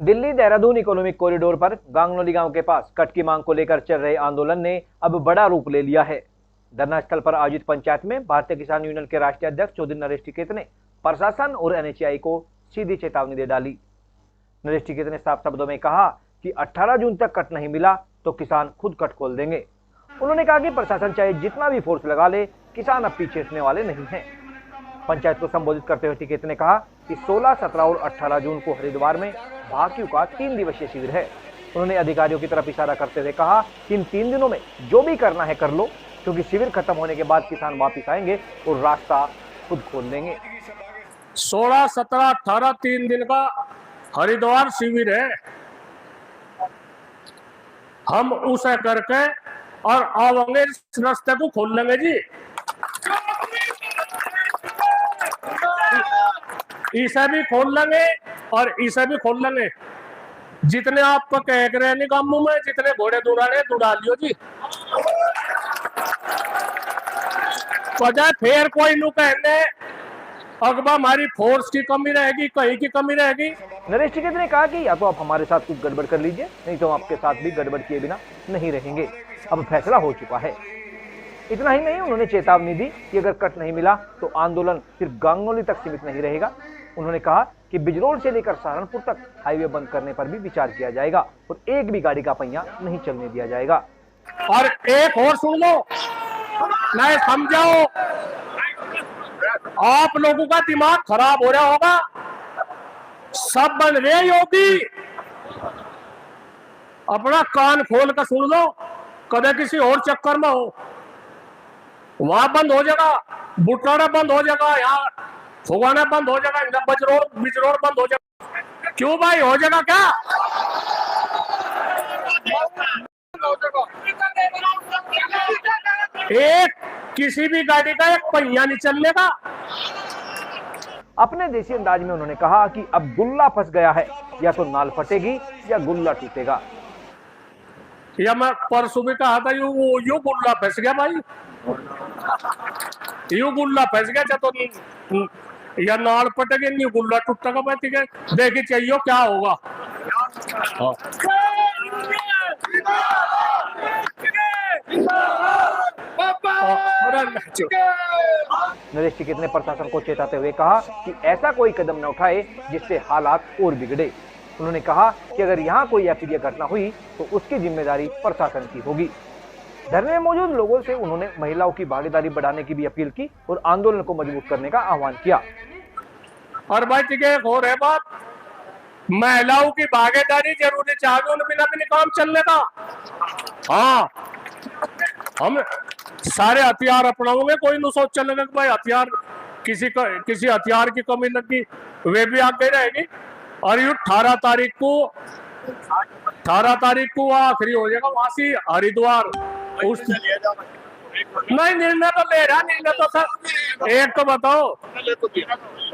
Delhi Dehradun economic corridor पर गांगनौली गांव के पास कट की मांग को लेकर चल रहे आंदोलन ने अब बड़ा रूप ले लिया है। धरना स्थल पर आयोजित पंचायत में भारतीय किसान यूनियन के राष्ट्रीय अध्यक्ष चौधरी नरेश टिकैत ने प्रशासन और एनएचएआई को सीधी चेतावनी दे डाली। नरेश टिकैत ने साफ शब्दों में कहा कि 18 जून तक कट नहीं मिला तो किसान खुद कट खोल देंगे। उन्होंने कहा कि प्रशासन चाहे जितना भी फोर्स लगा ले, किसान अब पीछे हटने वाले नहीं हैं। पंचायत को संबोधित करते हुए टिकैत ने कहा कि 16, 17 और 18 जून को हरिद्वार में भाकियू का 3 दिवसीय शिविर है। उन्होंने अधिकारियों की तरफ इशारा करते हुए कहा कि इन 3 दिनों में जो भी करना है कर लो, क्योंकि शिविर खत्म होने के बाद किसान वापस आएंगे और रास्ता खुद खोल देंगे। 16, 17, 18 3 दिन का हरिद्वार शिविर है। हम उसे करके और आवेंगे, इस रास्ते को खोल लेंगे जी। इसे भी खोल लेंगे और इसे भी खोल लेंगे। जितने आप कह रहे हैं कामों में, जितने घोड़े दुड़ा लियो जी। वजह फिर कोई नु कहने अगबा हमारी फोर्स की कमी रहेगी, कहीं की कमी रहेगी। नरेश टिकैत ने कहा कि या तो आप हमारे साथ कुछ गड़बड़ कर लीजिए, नहीं तो हम आपके साथ भी गड़बड़ किए बिना नहीं रहेंगे। अब फैसला हो चुका है। इतना ही नहीं, उन्होंने चेतावनी दी कि अगर कट नहीं मिला तो आंदोलन सिर्फ गांगनौली तक सीमित नहीं रहेगा। उन्होंने कहा कि बिजनौर से लेकर सहारनपुर तक हाईवे बंद करने पर भी विचार किया जाएगा और एक भी गाड़ी का पहिया नहीं चलने दिया जाएगा। और एक और सुन लो, नहीं समझाओ, आप लोगों का दिमाग खराब हो रहा होगा। सब बन रहे योगी, अपना कान खोल कर सुन लो, कदे किसी और चक्कर में हो। वहां बंद हो जाएगा, बुटराड़ा बंद हो जाएगा, यहाँ फुगाना बंद हो जाएगा, बिजरोड़ बंद हो जाएगा। क्यों भाई, हो जाएगा क्या? एक किसी भी गाड़ी का एक पहिया नहीं चलने का। अपने देसी अंदाज में उन्होंने कहा कि अब गुल्ला फंस गया है, या तो नाल फटेगी या गुल्ला टूटेगा। या मैं परसों भी कहा था, यू गुल्ला फंस गया भाई, यू गुल्ला फंस गया, तो या नाल पटेगी नहीं गुल्ला टूटेगा। मैं ठीक है, देखी चाहिए क्या होगा। नरेश टिकैत ने प्रशासन को चेताते हुए कहा कि ऐसा कोई कदम न उठाए जिससे हालात और बिगड़े। उन्होंने कहा कि अगर यहाँ कोई अप्रिय घटना हुई तो उसकी जिम्मेदारी प्रशासन की होगी। धरने में मौजूद लोगों से उन्होंने महिलाओं की भागीदारी बढ़ाने की भी अपील की और आंदोलन को मजबूत करने का आह्वान किया। और भाई ठीक है, हो रहे बात, महिलाओं की भागीदारी जरूरी चाहिए, उन बिना भी नहीं काम चलने का। हाँ, हम सारे हथियार अपनाओगे, कोई न सोच चलेगा कि भाई हथियार किसी हथियार की कमी लगी, वे भी आगे रहेगी। और ये 18 तारीख को आखिरी हो जाएगा वहां से हरिद्वार। नहीं, निर्णय तो ले रहा, निर्णय तो सर एक तो बताओ,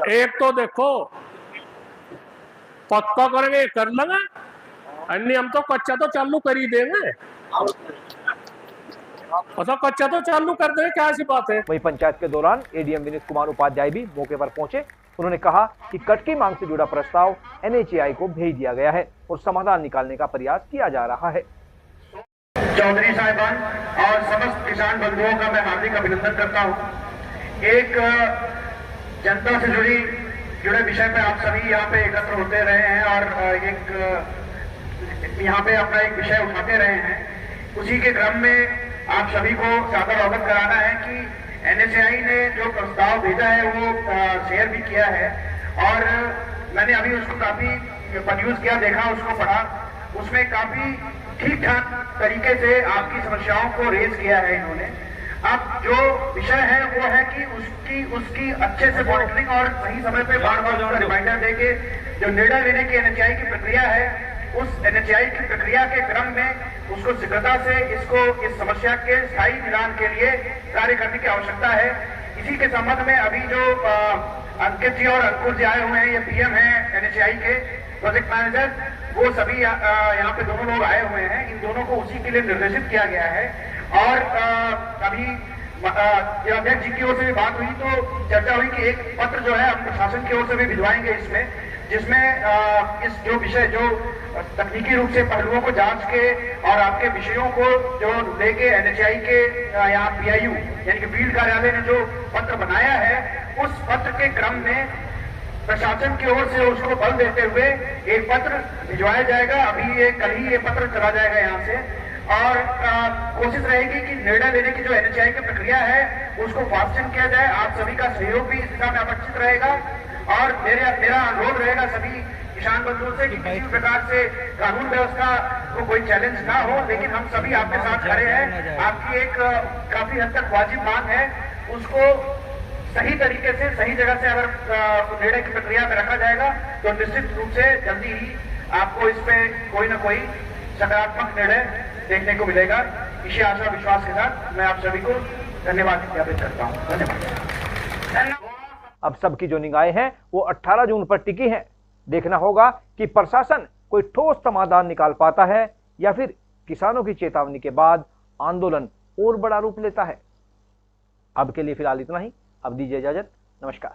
एक तो देखो पक्का करेंगे, कर लेंगे, अन्य हम तो कच्चा तो चालू कर ही देंगे। अच्छा, कच्चा तो चालू कर देंगे, क्या ऐसी बात है। वहीं पंचायत के दौरान एडीएम विनीत कुमार उपाध्याय भी मौके पर पहुंचे। उन्होंने कहा कि कट की मांग से जुड़ा प्रस्ताव एनएचएआई को भेज दिया गया है और समाधान निकालने का प्रयास किया जा रहा है। चौधरी साहिबान और समस्त किसान बंधुओं का मैं हार्दिक अभिनंदन करता हूं। एक जनता से जुड़े विषय पर आप सभी यहाँ पे एकत्र होते रहे हैं और एक यहाँ पे अपना एक विषय उठाते रहे हैं। उसी के क्रम में आप सभी को सादर अवगत कराना है कि एनएचएआई ने जो प्रस्ताव भेजा है वो शेयर भी किया है और मैंने अभी उसको काफी परयूज किया, देखा, उसको पढ़ा। उसमें काफी ठीक ठाक तरीके से आपकी समस्याओं को रेज किया है इन्होंने। अब जो विषय है वो है कि उसकी अच्छे से मॉनिटरिंग और सही समय पे बार बार उसका रिमाइंडर देके जो निर्णय लेने की एनएचएआई की प्रक्रिया है, उस एनएचएआई की प्रक्रिया के क्रम में उसको शीघ्रता से इस समस्या के स्थायी निदान के लिए कार्य करने की आवश्यकता है। इसी के संबंध में अभी जो अंकित जी और अंकुर जी आए हुए हैं, ये पीएम है एनएचएआई के प्रोजेक्ट मैनेजर, वो सभी यहाँ पे दोनों लोग आए हुए हैं। इन दोनों को उसी के लिए निर्देशित किया गया है और अभी अध्यक्ष जी की ओर से भी बात हुई तो चर्चा हुई कि एक पत्र जो है हम प्रशासन की ओर से भी भिजवाएंगे इसमें, जिसमें इस जो विषय जो तकनीकी रूप से पहलुओं को जांच के और आपके विषयों को जो लेके एनएचआई के यहाँ पीआईयू यानी कि फील्ड कार्यालय ने जो पत्र बनाया है, उस पत्र के क्रम में प्रशासन की ओर से उसको बल देते हुए एक पत्र भिजवाया जाएगा। अभी ये कल ही ये पत्र चला जाएगा यहाँ से, और कोशिश रहेगी कि निर्णय लेने की जो एनएचआई की प्रक्रिया है उसको फास्टन किया जाए। आप सभी का सहयोग भी इस दिशा में अपेक्षित रहेगा, और मेरा अनुरोध रहेगा सभी किसान बंधुओं से कि किसी भी प्रकार से कानून व्यवस्था को कोई चैलेंज ना हो, लेकिन हम सभी आपके साथ खड़े हैं। आपकी एक काफी हद तक वाजिब मांग है, उसको सही तरीके से सही जगह से अगर निर्णय की प्रक्रिया में रखा जाएगा तो निश्चित रूप से जल्दी ही आपको इस पे कोई ना कोई सकारात्मक निर्णय देखने को मिलेगा। इसी आशा विश्वास के साथ मैं आप सभी को धन्यवाद ज्ञापित करता हूँ। धन्यवाद। अब सबकी जो निगाहें हैं वो 18 जून पर टिकी हैं। देखना होगा कि प्रशासन कोई ठोस समाधान निकाल पाता है या फिर किसानों की चेतावनी के बाद आंदोलन और बड़ा रूप लेता है। अब के लिए फिलहाल इतना ही। अब दीजिए इजाजत। नमस्कार।